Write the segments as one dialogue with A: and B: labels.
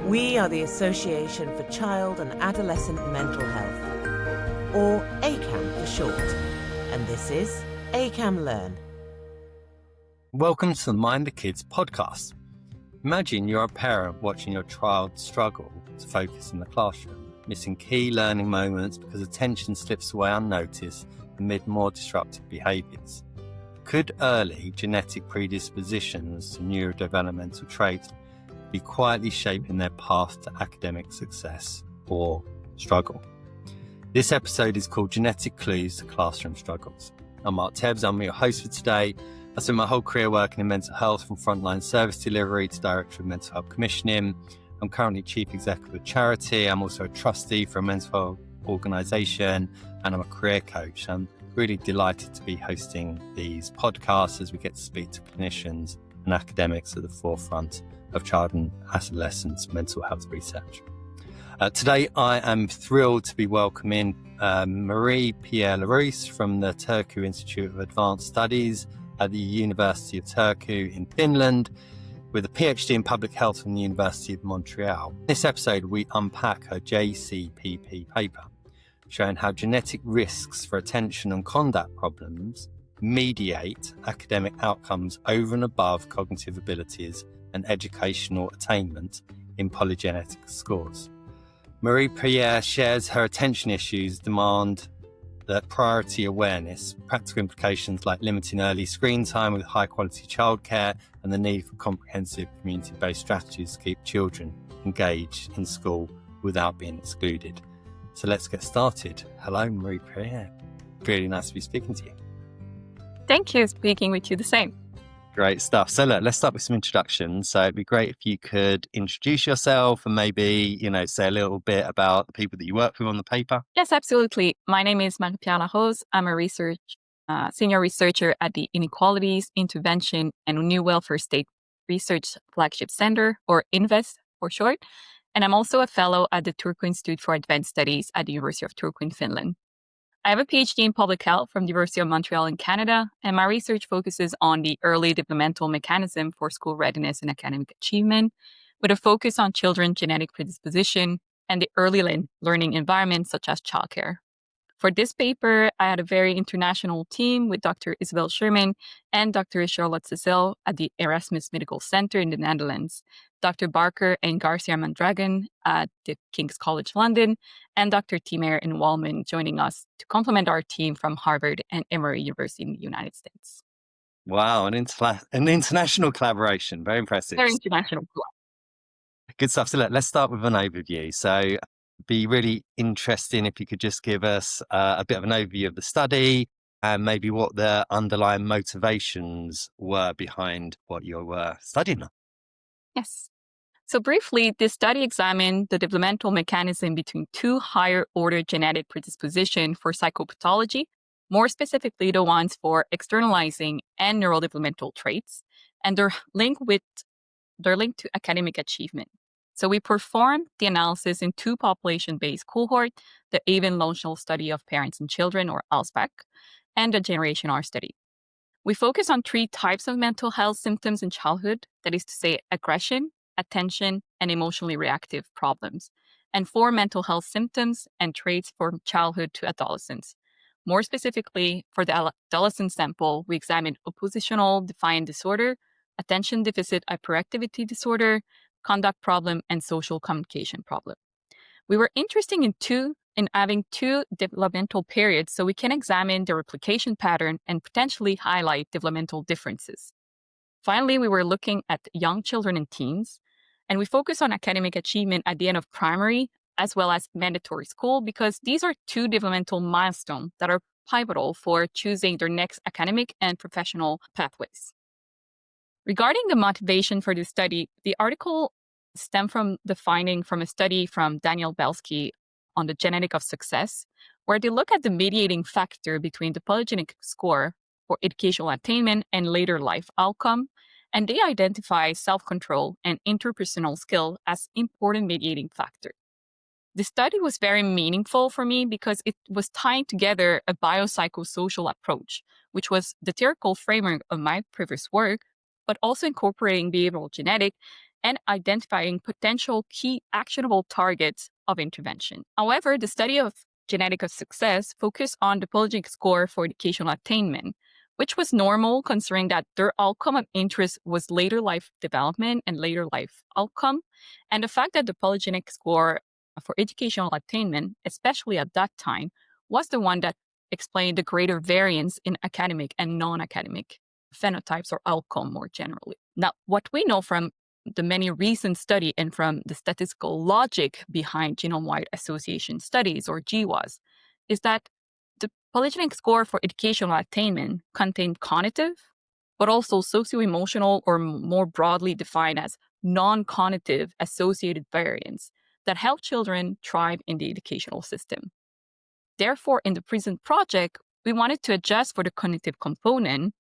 A: We are the Association for Child and Adolescent Mental Health, or ACAM for short, and this is ACAM Learn.
B: Welcome to the Mind the Kids podcast. Imagine you're a parent watching your child struggle to focus in the classroom, missing key learning moments because attention slips away unnoticed amid more disruptive behaviours. Could early genetic predispositions to neurodevelopmental traits be quietly shaping their path to academic success or struggle? This episode is called Genetic Clues to Classroom Struggles. I'm Mark Tebbs, I'm your host for today. I spent my whole career working in mental health, from frontline service delivery to Director of Mental Health Commissioning. I'm currently Chief Executive of charity. I'm also a trustee for a mental health organisation, and I'm a career coach. I'm really delighted to be hosting these podcasts as we get to speak to clinicians and academics at the forefront of child and adolescent mental health research. Today, I am thrilled to be welcoming Marie-Pier Larose from the Turku Institute of Advanced Studies at the University of Turku in Finland, with a PhD in public health from the University of Montreal. In this episode, we unpack her JCPP paper, showing how genetic risks for attention and conduct problems mediate academic outcomes over and above cognitive abilities and educational attainment in polygenetic scores. Marie-Pier shares her attention issues demand that priority awareness, practical implications like limiting early screen time with high-quality childcare, and the need for comprehensive community-based strategies to keep children engaged in school without being excluded. So let's get started. Hello, Marie-Pier. Really nice to be speaking to you.
C: Thank you. Speaking with you the same.
B: Great stuff. So look, let's start with some introductions. So it'd be great if you could introduce yourself and maybe, say a little bit about the people that you work with on the paper.
C: Yes, absolutely. My name is Marie-Pier Larose. I'm a senior researcher at the Inequalities, Intervention, and New Welfare State Research Flagship Center, or INVEST for short. And I'm also a fellow at the Turku Institute for Advanced Studies at the University of Turku in Finland. I have a PhD in public health from the University of Montreal in Canada, and my research focuses on the early developmental mechanism for school readiness and academic achievement, with a focus on children's genetic predisposition and the early learning environments such as childcare. For this paper, I had a very international team with Dr. Isabel Sherman and Dr. Charlotte Cecil at the Erasmus Medical Center in the Netherlands, Dr. Barker and Garcia Mondragon at the King's College London, and Dr. Timer and Wallman joining us to complement our team from Harvard and Emory University in the United States.
B: Wow, an international collaboration. Very impressive.
C: Very international.
B: Good stuff. So let's start with an overview. So be really interesting if you could just give us a bit of an overview of the study and maybe what the underlying motivations were behind what you were studying.
C: Yes. So briefly, this study examined the developmental mechanism between two higher order genetic predispositions for psychopathology, more specifically the ones for externalizing and neurodevelopmental traits, and their link to academic achievement. So we performed the analysis in two population-based cohorts, the Avon-Longshall Study of Parents and Children, or ALSPAC, and the Generation R study. We focus on three types of mental health symptoms in childhood, that is to say aggression, attention, and emotionally reactive problems, and four mental health symptoms and traits from childhood to adolescence. More specifically, for the adolescent sample, we examined oppositional defiant disorder, attention deficit hyperactivity disorder, conduct problem, and social communication problem. We were interested in having two developmental periods so we can examine the replication pattern and potentially highlight developmental differences. Finally, we were looking at young children and teens, and we focus on academic achievement at the end of primary as well as mandatory school because these are two developmental milestones that are pivotal for choosing their next academic and professional pathways. Regarding the motivation for this study, the article stemmed from the finding from a study from Daniel Belsky on the genetic of success, where they look at the mediating factor between the polygenic score for educational attainment and later life outcome, and they identify self-control and interpersonal skill as important mediating factor. The study was very meaningful for me because it was tying together a biopsychosocial approach, which was the theoretical framework of my previous work, but also incorporating behavioral genetic and identifying potential key actionable targets of intervention. However, the study of genetic of success focused on the polygenic score for educational attainment, which was normal considering that their outcome of interest was later life development and later life outcome. And the fact that the polygenic score for educational attainment, especially at that time, was the one that explained the greater variance in academic and non-academic phenotypes or outcome more generally. Now, what we know from the many recent study and from the statistical logic behind genome-wide association studies, or GWAS, is that the polygenic score for educational attainment contained cognitive, but also socio-emotional, or more broadly defined as non-cognitive associated variants that help children thrive in the educational system. Therefore, in the present project, we wanted to adjust for the cognitive component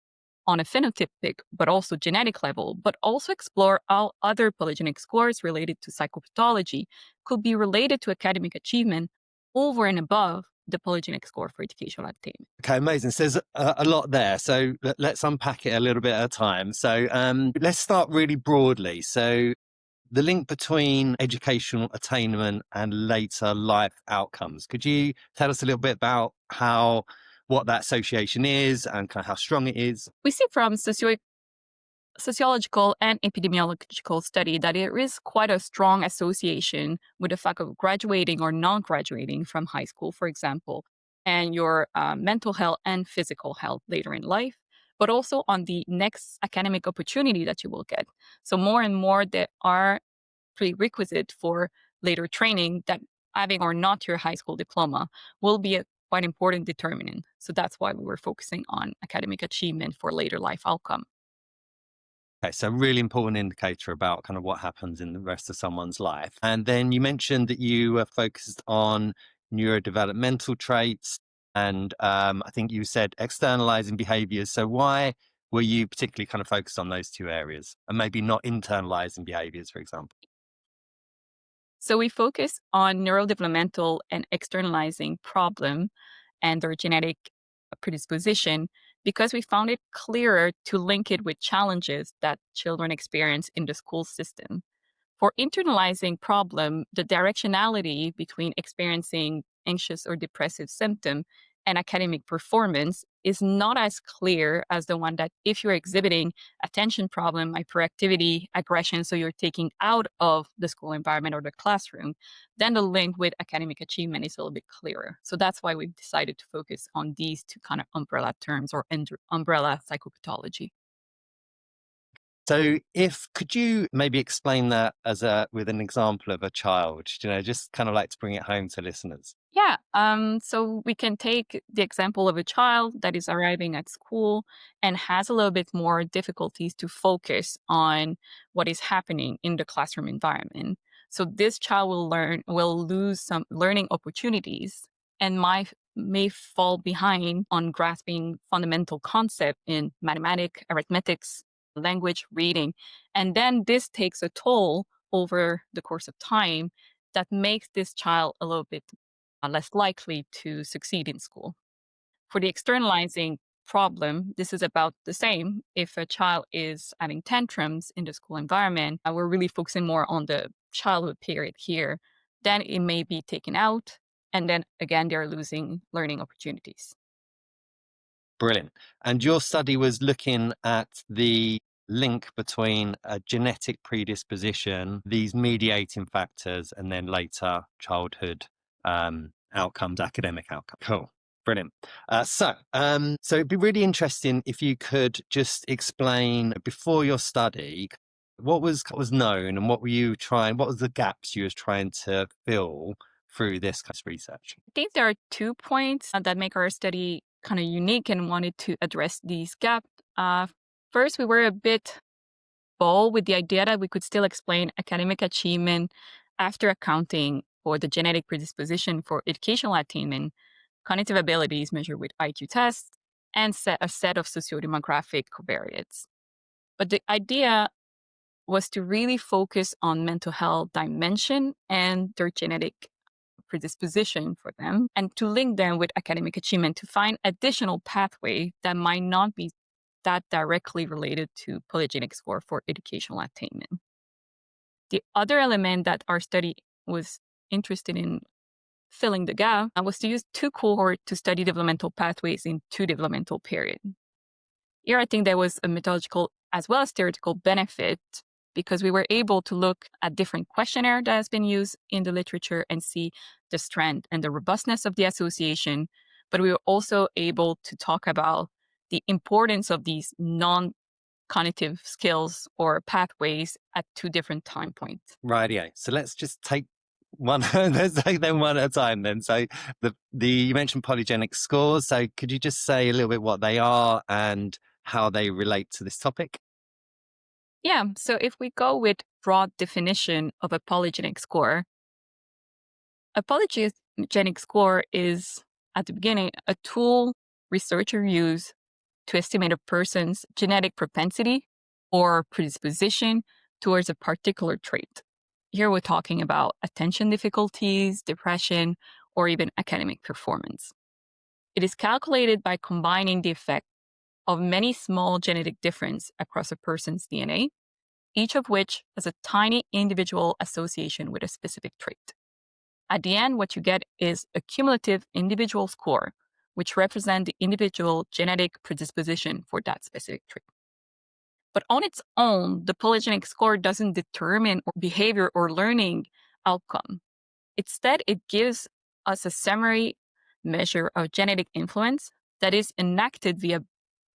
C: on a phenotypic, but also genetic level, but also explore how other polygenic scores related to psychopathology could be related to academic achievement over and above the polygenic score for educational attainment.
B: Okay, amazing. So there's a lot there. So let's unpack it a little bit at a time. So let's start really broadly. So the link between educational attainment and later life outcomes. Could you tell us a little bit about what that association is and kind of how strong it is?
C: We see from sociological and epidemiological study that there is quite a strong association with the fact of graduating or non-graduating from high school, for example, and your mental health and physical health later in life, but also on the next academic opportunity that you will get. So more and more there are prerequisite for later training that having or not your high school diploma will be a quite important determinant. So that's why we were focusing on academic achievement for later life outcome.
B: Okay, so really important indicator about kind of what happens in the rest of someone's life. And then you mentioned that you were focused on neurodevelopmental traits, and I think you said externalizing behaviors. So why were you particularly kind of focused on those two areas and maybe not internalizing behaviors, for example?
C: So we focus on neurodevelopmental and externalizing problem and their genetic predisposition because we found it clearer to link it with challenges that children experience in the school system. For internalizing problem, the directionality between experiencing anxious or depressive symptom and academic performance is not as clear as the one that if you're exhibiting attention problem, hyperactivity, aggression, so you're taking out of the school environment or the classroom, then the link with academic achievement is a little bit clearer. So that's why we've decided to focus on these two kind of umbrella terms or umbrella psychopathology.
B: So could you maybe explain that with an example of a child, just kind of like to bring it home to listeners?
C: Yeah. So we can take the example of a child that is arriving at school and has a little bit more difficulties to focus on what is happening in the classroom environment. So this child will lose some learning opportunities and may fall behind on grasping fundamental concept in mathematics, arithmetics, language, reading. And then this takes a toll over the course of time that makes this child a little bit less likely to succeed in school. For the externalizing problem, this is about the same. If a child is having tantrums in the school environment, we're really focusing more on the childhood period here, then it may be taken out. And then again, they're losing learning opportunities.
B: Brilliant. And your study was looking at the link between a genetic predisposition, these mediating factors, and then later childhood outcomes, academic outcomes. Cool. Brilliant. So it'd be really interesting if you could just explain before your study, what was known and what was the gaps you was trying to fill through this kind of research?
C: I think there are 2 points that make our study kind of unique and wanted to address these gaps. First, we were a bit bold with the idea that we could still explain academic achievement after accounting for the genetic predisposition for educational attainment, cognitive abilities measured with IQ tests, and a set of sociodemographic covariates. But the idea was to really focus on mental health dimension and their genetic predisposition for them, and to link them with academic achievement to find additional pathway that might not be that directly related to polygenic score for educational attainment. The other element that our study was interested in filling the gap was to use two cohorts to study developmental pathways in two developmental periods. Here, I think there was a methodological as well as theoretical benefit because we were able to look at different questionnaire that has been used in the literature and see the strength and the robustness of the association. But we were also able to talk about the importance of these non-cognitive skills or pathways at two different time points.
B: Rightio. So let's just take let's take them one at a time then. So you mentioned polygenic scores. So could you just say a little bit what they are and how they relate to this topic?
C: Yeah, so if we go with broad definition of a polygenic score, a polygenic score is, at the beginning, a tool researchers use to estimate a person's genetic propensity or predisposition towards a particular trait. Here we're talking about attention difficulties, depression, or even academic performance. It is calculated by combining the effect of many small genetic differences across a person's DNA, each of which has a tiny individual association with a specific trait. At the end, what you get is a cumulative individual score, which represents the individual genetic predisposition for that specific trait. But on its own, the polygenic score doesn't determine behavior or learning outcome. Instead, it gives us a summary measure of genetic influence that is enacted via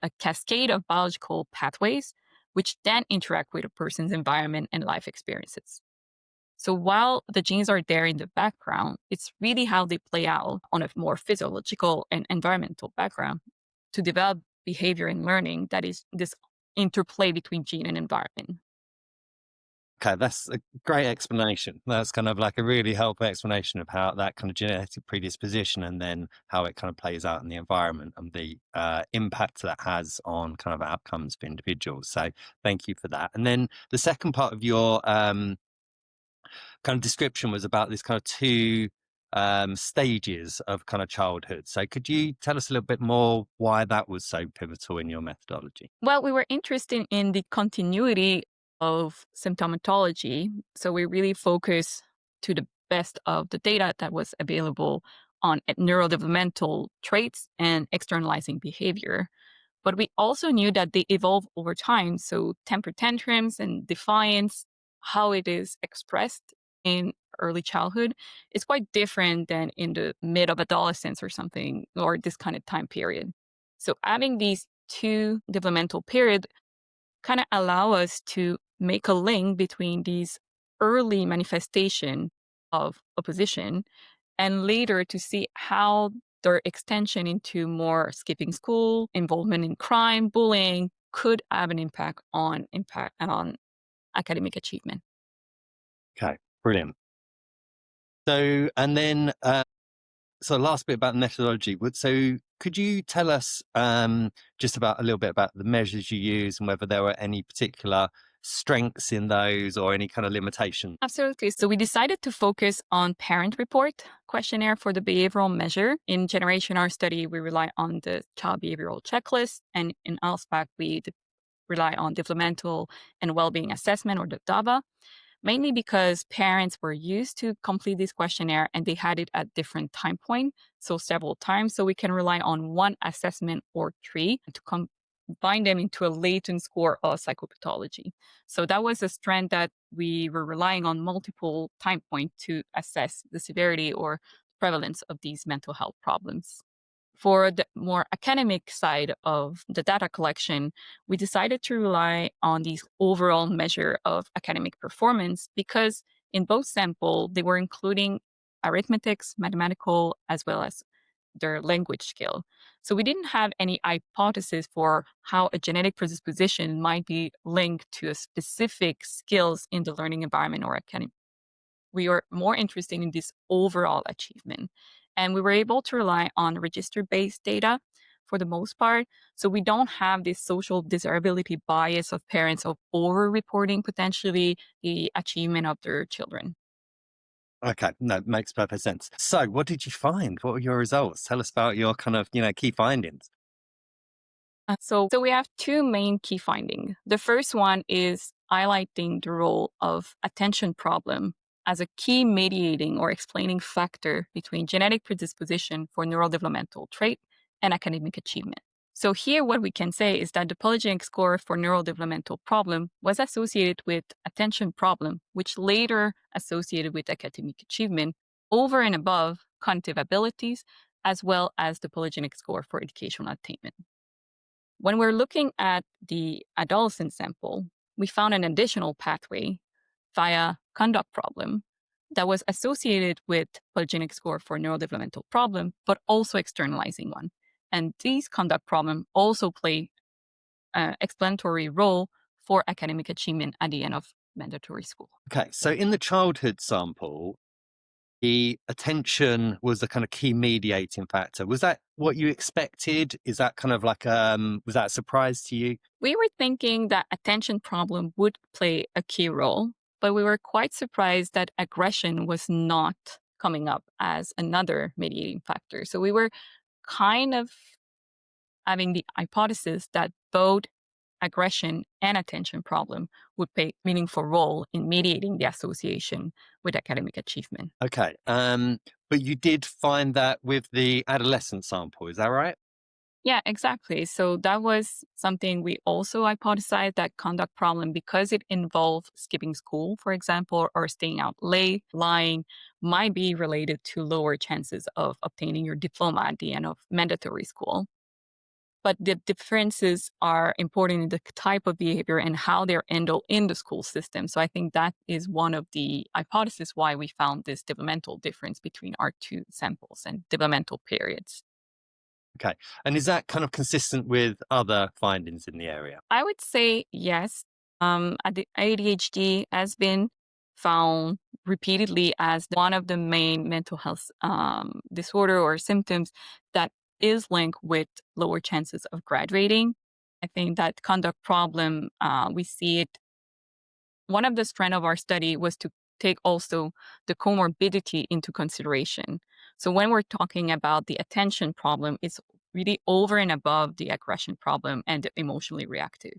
C: a cascade of biological pathways, which then interact with a person's environment and life experiences. So while the genes are there in the background, it's really how they play out on a more physiological and environmental background to develop behavior and learning that is this interplay between gene and environment.
B: Okay, that's a great explanation. That's kind of like a really helpful explanation of how that kind of genetic predisposition and then how it kind of plays out in the environment and the impact that has on kind of outcomes for individuals. So thank you for that. And then the second part of your kind of description was about this kind of two stages of kind of childhood. So could you tell us a little bit more why that was so pivotal in your methodology?
C: Well, we were interested in the continuity of symptomatology. So we really focus to the best of the data that was available on neurodevelopmental traits and externalizing behavior. But we also knew that they evolve over time. So temper tantrums and defiance, how it is expressed in early childhood is quite different than in the mid of adolescence or something, or this kind of time period. So having these two developmental periods kind of allow us to make a link between these early manifestation of opposition and later to see how their extension into more skipping school, involvement in crime, bullying could have an impact on academic achievement.
B: Okay, brilliant. So, and then, so last bit about methodology. So could you tell us just about a little bit about the measures you use and whether there were any particular strengths in those or any kind of limitations?
C: Absolutely. So we decided to focus on parent report questionnaire for the behavioral measure. In Generation R study, we rely on the child behavioral checklist, and in LSPAC, we rely on developmental and well-being assessment, or the DABA, mainly because parents were used to complete this questionnaire and they had it at different time points, so several times. So we can rely on one assessment or three to combine them into a latent score of psychopathology. So that was a strand that we were relying on multiple time points to assess the severity or prevalence of these mental health problems. For the more academic side of the data collection, we decided to rely on the overall measure of academic performance because in both samples, they were including arithmetics, mathematical, as well as their language skill. So we didn't have any hypothesis for how a genetic predisposition might be linked to a specific skills in the learning environment or academic. We were more interested in this overall achievement. And we were able to rely on register-based data for the most part. So we don't have this social desirability bias of parents of over-reporting potentially the achievement of their children.
B: Okay, no, makes perfect sense. So what did you find? What were your results? Tell us about your kind of, key findings.
C: So we have two main key findings. The first one is highlighting the role of attention problem as a key mediating or explaining factor between genetic predisposition for neurodevelopmental trait and academic achievement. So here what we can say is that the polygenic score for neurodevelopmental problem was associated with attention problem, which later associated with academic achievement over and above cognitive abilities, as well as the polygenic score for educational attainment. When we're looking at the adolescent sample, we found an additional pathway via conduct problem that was associated with polygenic score for neurodevelopmental problem, but also externalizing one. And these conduct problems also play an explanatory role for academic achievement at the end of mandatory school.
B: Okay, so in the childhood sample, the attention was the kind of key mediating factor. Was that what you expected? Is that kind of like, was that a surprise to you?
C: We were thinking that attention problem would play a key role, but we were quite surprised that aggression was not coming up as another mediating factor. So we were kind of having the hypothesis that both aggression and attention problem would play a meaningful role in mediating the association with academic achievement.
B: Okay, but you did find that with the adolescent sample, is that right?
C: Yeah, exactly. So that was something we also hypothesized, that conduct problem, because it involved skipping school, for example, or staying out late, lying, might be related to lower chances of obtaining your diploma at the end of mandatory school. But the differences are important in the type of behavior and how they're handled in the school system. So I think that is one of the hypotheses why we found this developmental difference between our two samples and developmental periods.
B: Okay, and is that kind of consistent with other findings in the area?
C: I would say yes. ADHD has been found repeatedly as one of the main mental health disorder or symptoms that is linked with lower chances of graduating. I think that conduct problem, we see it. One of the strand of our study was to take also the comorbidity into consideration. So when we're talking about the attention problem, it's really over and above the aggression problem and the emotionally reactive.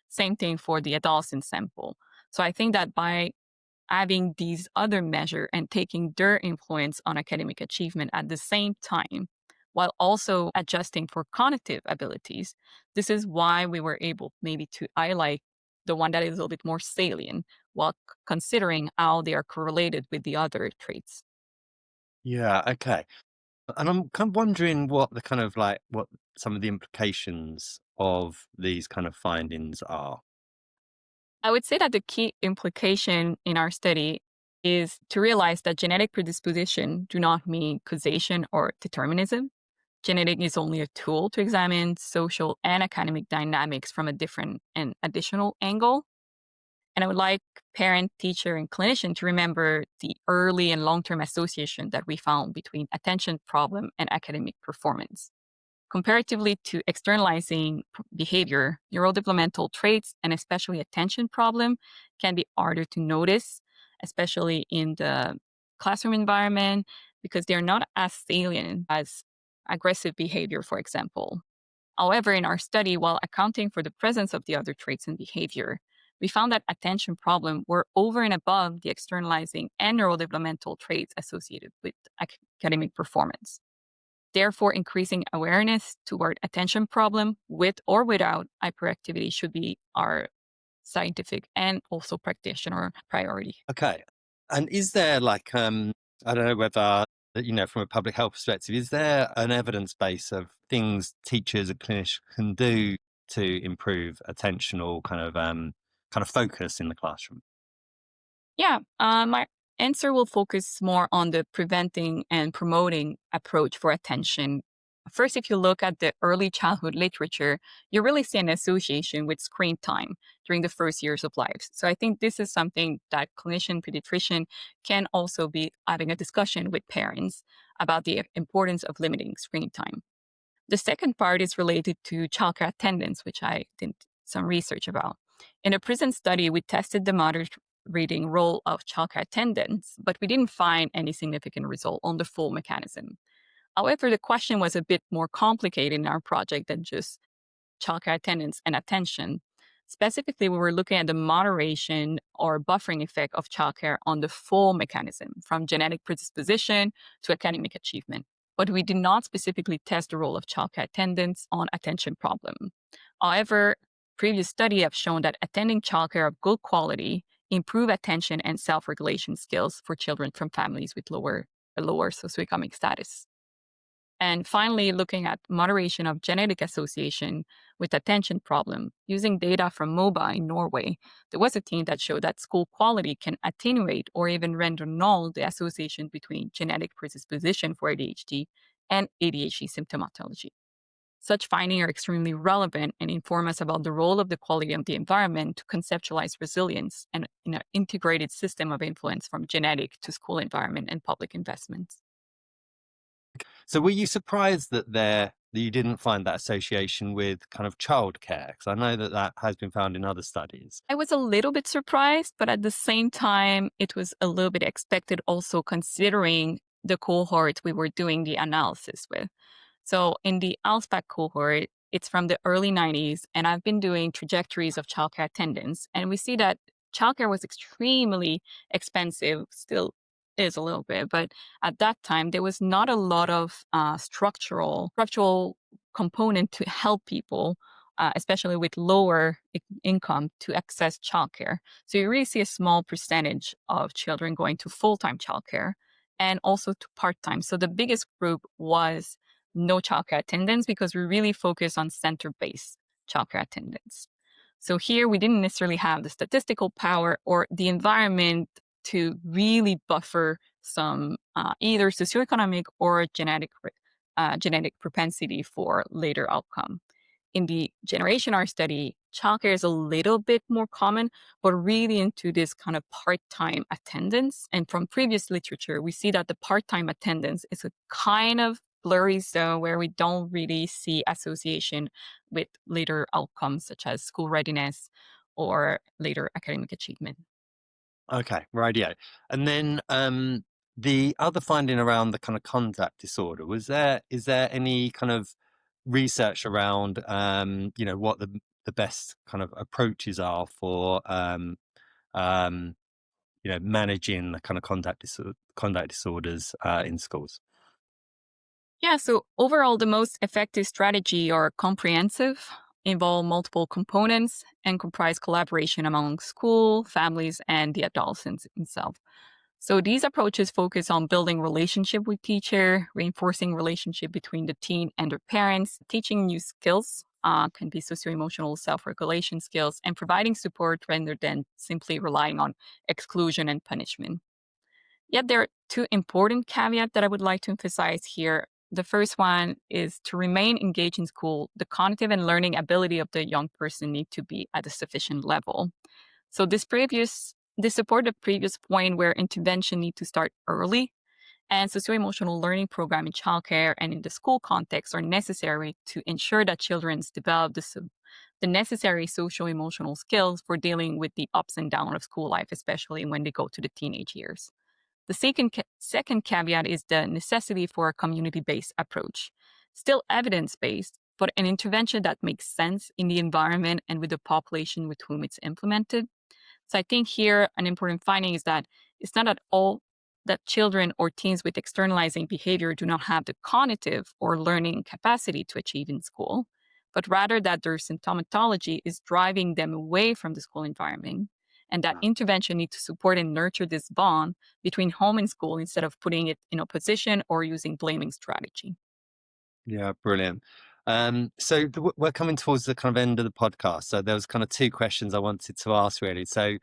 C: Same thing for the adolescent sample. So I think that by having these other measures and taking their influence on academic achievement at the same time, while also adjusting for cognitive abilities, this is why we were able maybe to highlight the one that is a little bit more salient while considering how they are correlated with the other traits.
B: Yeah, okay. And I'm kind of wondering what the kind of like, what some of the implications of these kind of findings are.
C: I would say that the key implication in our study is to realize that genetic predisposition do not mean causation or determinism. Genetic is only a tool to examine social and academic dynamics from a different and additional angle. And I would like parent, teacher, and clinician to remember the early and long-term association that we found between attention problem and academic performance. Comparatively to externalizing behavior, neurodevelopmental traits, and especially attention problem can be harder to notice, especially in the classroom environment, because they're not as salient as aggressive behavior, for example. However, in our study, while accounting for the presence of the other traits and behavior, we found that attention problems were over and above the externalizing and neurodevelopmental traits associated with academic performance. Therefore, increasing awareness toward attention problem with or without hyperactivity should be our scientific and also practitioner priority.
B: Okay. And is there like, I don't know whether, from a public health perspective, is there an evidence base of things teachers and clinicians can do to improve attentional kind of focus in the classroom?
C: Yeah, my answer will focus more on the preventing and promoting approach for attention. First, if you look at the early childhood literature, you really see an association with screen time during the first years of life. So I think this is something that clinician, pediatrician can also be having a discussion with parents about the importance of limiting screen time. The second part is related to childcare attendance, which I did some research about. In a prison study, we tested the moderating role of childcare attendance, but we didn't find any significant result on the full mechanism. However, the question was a bit more complicated in our project than just childcare attendance and attention. Specifically, we were looking at the moderation or buffering effect of childcare on the full mechanism, from genetic predisposition to academic achievement. But we did not specifically test the role of childcare attendance on attention problem. However, previous studies have shown that attending childcare of good quality improve attention and self-regulation skills for children from families with lower socioeconomic status. And finally, looking at moderation of genetic association with attention problem. Using data from MOBA in Norway, there was a team that showed that school quality can attenuate or even render null the association between genetic predisposition for ADHD and ADHD symptomatology. Such findings are extremely relevant and inform us about the role of the quality of the environment to conceptualize resilience and in an integrated system of influence from genetic to school environment and public investments.
B: So were you surprised that you didn't find that association with kind of childcare? Because I know that has been found in other studies.
C: I was a little bit surprised, but at the same time, it was a little bit expected also considering the cohort we were doing the analysis with. So in the ALSPAC cohort, it's from the early 90s, and I've been doing trajectories of childcare attendance, and we see that childcare was extremely expensive, still is a little bit, but at that time, there was not a lot of structural component to help people, especially with lower income, to access childcare. So you really see a small percentage of children going to full-time childcare and also to part-time. So the biggest group was no childcare attendance because we really focus on center-based childcare attendance. So here we didn't necessarily have the statistical power or the environment to really buffer some either socioeconomic or genetic propensity for later outcome. In the Generation R study, childcare is a little bit more common, but really into this kind of part-time attendance. And from previous literature, we see that the part-time attendance is a kind of blurry zone where we don't really see association with later outcomes such as school readiness or later academic achievement.
B: Okay, radio. And then the other finding around the kind of conduct disorder, is there any kind of research around what the best kind of approaches are for managing the kind of conduct disorders in schools?
C: Yeah, so overall, the most effective strategy are comprehensive, involve multiple components, and comprise collaboration among school, families, and the adolescents themselves. So these approaches focus on building relationship with teacher, reinforcing relationship between the teen and their parents, teaching new skills, can be socio-emotional self-regulation skills, and providing support rather than simply relying on exclusion and punishment. Yet there are two important caveats that I would like to emphasize here. The first one is to remain engaged in school, the cognitive and learning ability of the young person need to be at a sufficient level. So this support the previous point where intervention need to start early, and socio-emotional learning program in childcare and in the school context are necessary to ensure that children develop the necessary socio-emotional skills for dealing with the ups and downs of school life, especially when they go to the teenage years. The second caveat is the necessity for a community-based approach, still evidence-based, but an intervention that makes sense in the environment and with the population with whom it's implemented. So I think here an important finding is that it's not at all that children or teens with externalizing behavior do not have the cognitive or learning capacity to achieve in school, but rather that their symptomatology is driving them away from the school environment, and that intervention needs to support and nurture this bond between home and school instead of putting it in opposition or using blaming strategy.
B: Yeah, brilliant. So we're coming towards the kind of end of the podcast. So there was kind of two questions I wanted to ask really. So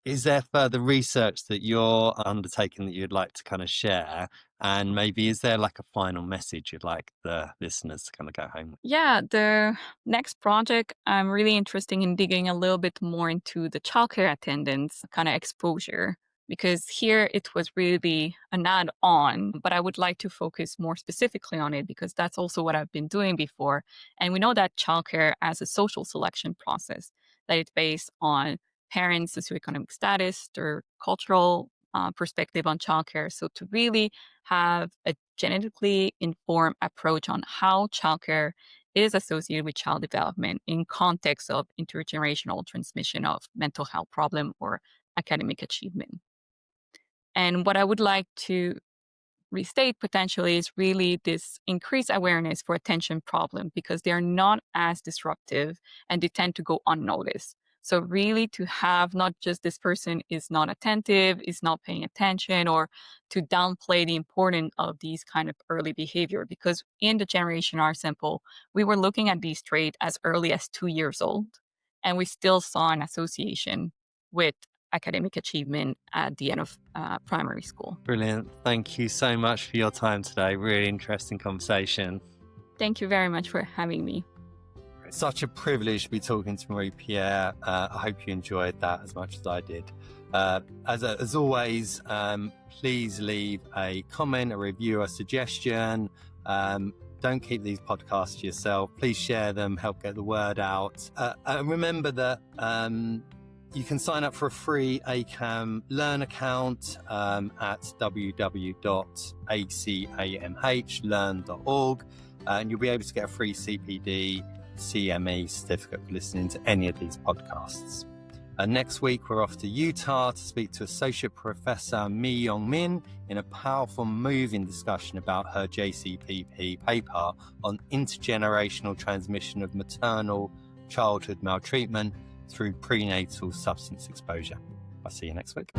B: is there further research that you're undertaking that you'd like to kind of share? And maybe is there like a final message you'd like the listeners to kind of go home with?
C: Yeah, the next project, I'm really interested in digging a little bit more into the childcare attendance kind of exposure, because here it was really an add-on, but I would like to focus more specifically on it because that's also what I've been doing before. And we know that childcare as a social selection process, that it's based on parents' socioeconomic status, their cultural perspective on childcare. So to really have a genetically informed approach on how childcare is associated with child development in context of intergenerational transmission of mental health problem or academic achievement. And what I would like to restate potentially is really this increased awareness for attention problem because they are not as disruptive and they tend to go unnoticed. So really to have not just this person is not attentive, is not paying attention, or to downplay the importance of these kind of early behavior, because in the Generation R sample, we were looking at these traits as early as 2 years old, and we still saw an association with academic achievement at the end of primary school.
B: Brilliant. Thank you so much for your time today. Really interesting conversation.
C: Thank you very much for having me.
B: Such a privilege to be talking to Marie-Pier. I hope you enjoyed that as much as I did. As always, please leave a comment, a review, a suggestion. Don't keep these podcasts to yourself. Please share them, help get the word out. And remember that you can sign up for a free ACAM Learn account at www.acamhlearn.org, and you'll be able to get a free CPD CME certificate for listening to any of these podcasts. Next week, we're off to Utah to speak to Associate Professor Mi-Young Min in a powerful, moving discussion about her JCPP paper on intergenerational transmission of maternal childhood maltreatment through prenatal substance exposure. I'll see you next week.